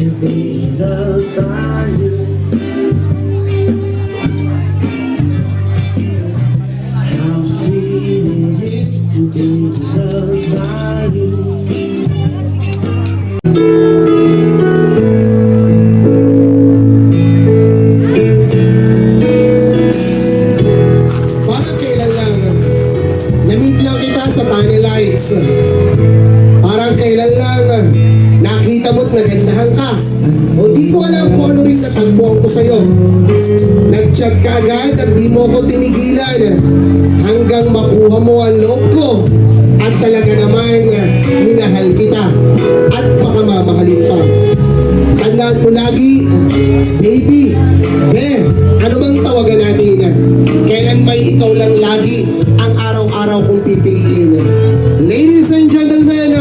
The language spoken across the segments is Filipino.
to be loved by you. How sweet it is to be loved by you. Parang kailan lang, na-meet lang kita sa Tiny Lights. Parang kailan lang, nakita mo't nagandahan ka. O di ko alam kung ano rin natagpuan ko sa'yo. Nag-chat ka agad at di mo ko tinigilan hanggang makuha mo ang loob ko. At talaga naman, minahal kita at makamamahalin pa. Tandaan mo lagi, baby, ano bang tawagan natin? Kailan may ikaw lang lagi ang araw-araw kong pipiliin? Ladies and gentlemen,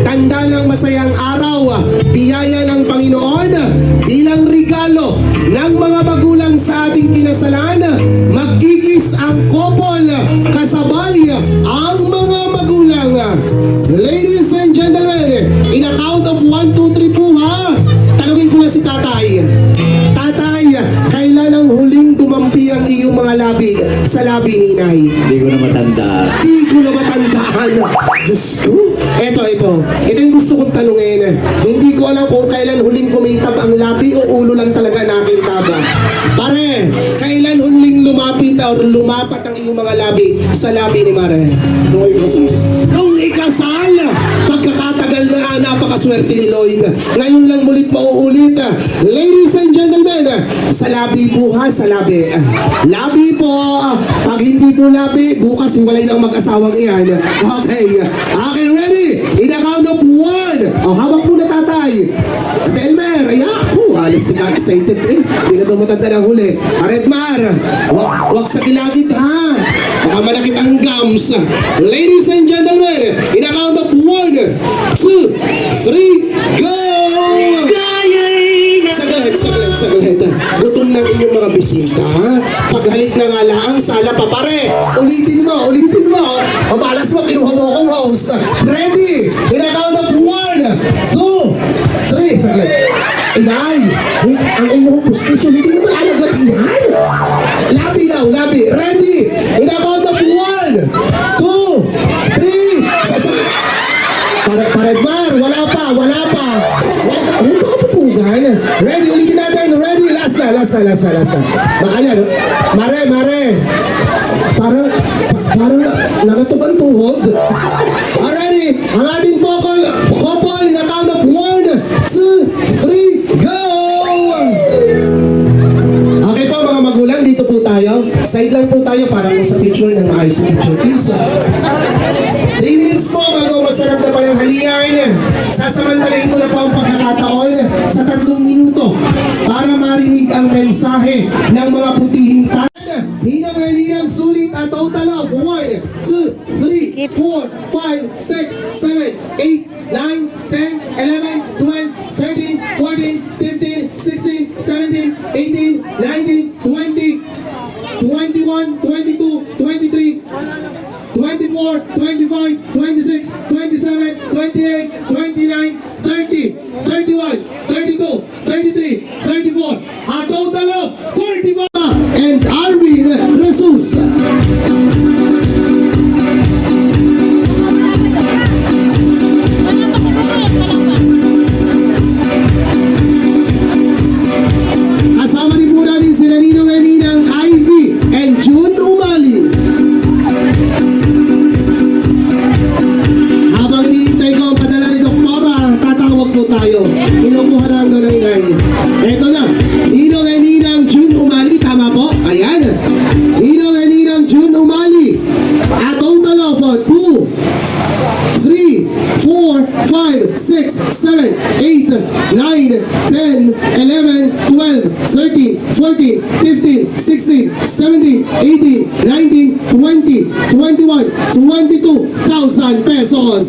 tanda ng masayang araw, biyaya ng Panginoon, bilang regalo ng mga magulang sa ating kinasalan, magkikis ang couple kasabay ang mga magulang. Ladies and gentlemen, in a count of 1, 2, 3 po ha, tanungin ko lang si tatay. Tatay, kailan ang huling dumampi ang iyong mga labi sa labi ni inay? Hindi ko na matanda. Di ko na matandaan. Diyos ko. Ito yung gusto kong tanungin. Hindi ko alam kung kailan huling kumintab ang labi o ulo lang talaga nakintab. Pare, kailan huling lumapit o lumapat ang iyong mga labi sa labi ni Mare? Nung ikasal. Pagkakatagal na napakaswerte ni Lloyd. Ngayon lang mulit mauulit. Ladies and gentlemen, sa labi po ha, sa labi. Labi po. Pag hindi po labi, bukas hiwalay ng mag-asawang iyan. Okay. Okay, ready? In a count of 1. O, hawak po na tatay. At Elmer, alas na excited eh. Hindi na daw matanda ng huli. Redmar, wag sa kilagit ha. Baka malakit ang gums. Ladies and gentlemen, in a count of 1, 2, 3, go! Saglit. Gutom ng inyong mga bisita. Paghalik na nga lang, sala pa pare. Ulitin mo. O malas mo, kinuha mo akong host. Ready? In a count of 1, 2, 3. Saglit. Inay, ang inyong position, hindi naman alaglag inay. Labi. Ready? In a count of 1, 2, 3. Paredmar, wala pa. Ano ba kapupugan? Ready, ulitin natin. Ready, last na. Baka yan, Mare. Parang nakatog ang tuhod. Alrighty, ang ating couple in a count of 1, 2, 3, go! Okay po mga magulang, dito po tayo. Side lang po tayo para po sa picture ng maayos na picture. Please. 3 minutes po bago masarap na pananghalian. Sasamantalain ko na po ang pagkakataon sa 3 minuto para marinig ang mensahe ng mga putihing tan. Ninang sulit at total of 1, 2, 3, 4, 5, 6, 7, 8, 9, 10, 11, 12, 13, 14, 15, 16, 17, 18, 19, 20, 21, 22, 23, 24, 25, 26, 27, 28, 29, 30, 31, 32, 33, 34, a total of 45. And Arvin Jesus. Kasama rin po natin sila Ninang Ivy and June Umali. Habang niintay ko ang padala ni Doktora, tatawag po tayo. Kinukuha na ang doon ng inay. Eto na, Ninang June Umali, tama po? Ayan. Ninang June Umali. A total of 2, 3, 4, 5, 6, 7, 8, 9, 10, 11, 12, 13, 14, 15, 16, 17, 18, 19, 20, 21, 22,000 pesos.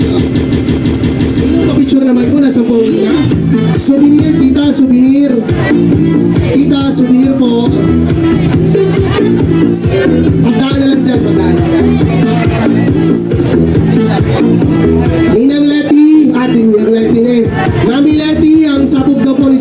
Picture naman ko, nasa po na. Souvenir, tita, souvenir. Tita, souvenir po. Pagdaan na lang dyan, pagdaan. Ninang Leti, ating Ninang Leti na eh. Mami Leti, ang sabog daw po ni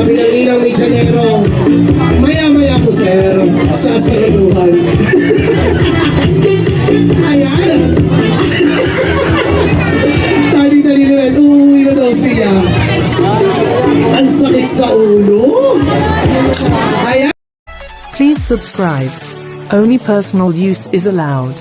Sabi ng Ninang ni Janero, maya-maya po, sir, sasaraduhan. Ayan. Tali-tali naman, uuwi na daw siya. Ang sakit sa ulo. Ayan. Please subscribe. Only personal use is allowed.